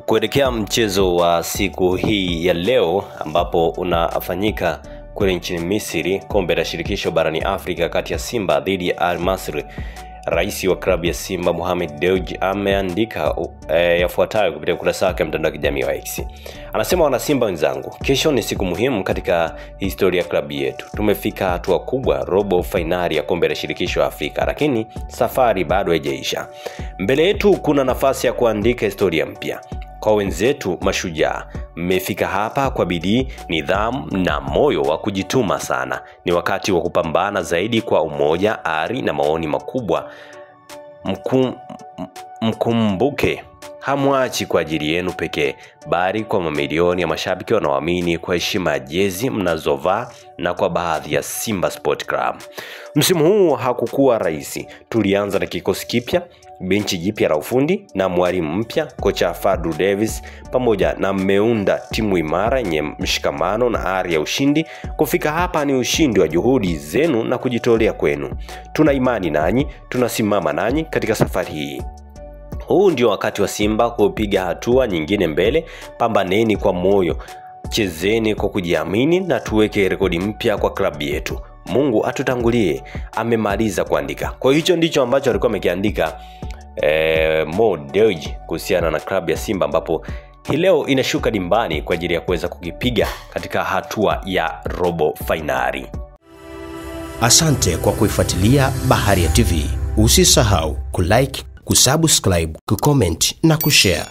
Kuelekea mchezo wa siku hii ya leo ambapo unafanyika kule nchini Misri, kombe la shirikisho barani Afrika kati ya Simba dhidi ya Al Masry, rais wa klabu ya Simba Mohamed Dewji ameandika yafuatayo kupitia ukurasa wake mtandao wa kijamii wa X. Anasema, wana Simba wenzangu, kesho ni siku muhimu katika historia ya klabu yetu. Tumefika hatua kubwa, robo finali ya kombe la shirikisho Afrika, lakini safari bado haijaisha. Mbele yetu kuna nafasi ya kuandika historia mpya. Kwa wenzetu mashujaa, mmefika hapa kwa bidii, nidhamu na moyo wa kujituma sana. Ni wakati wa kupambana zaidi kwa umoja, ari na maoni makubwa. Mkumbuke, hamwachi kwa ajili yenu pekee, bali kwa mamilioni ya mashabiki wanaoamini kwa heshima ya jezi mnazovaa na kwa baadhi ya Simba Sport Club. Msimu huu hakukuwa rahisi. Tulianza na kikosi kipya, benchi jipya la ufundi na mwalimu mpya kocha Fadlu Davis, pamoja na mmeunda timu imara yenye mshikamano na ari ya ushindi. Kufika hapa ni ushindi wa juhudi zenu na kujitolea kwenu. Tuna imani nanyi, tunasimama nanyi katika safari hii. Huu ndio wakati wa Simba kupiga hatua nyingine mbele. Pambaneni kwa moyo, chezeni kwa kujiamini na tuweke rekodi mpya kwa klabu yetu. Mungu atutangulie. Amemaliza kuandika. Kwa hicho ndicho ambacho alikuwa amekiandika Mo Dewji kuhusiana na klabu ya Simba, ambapo hii leo inashuka dimbani kwa ajili ya kuweza kukipiga katika hatua ya robo finali. Asante kwa kuifuatilia Baharia TV. Usisahau kulike, kusubscribe, kucomment na kushare.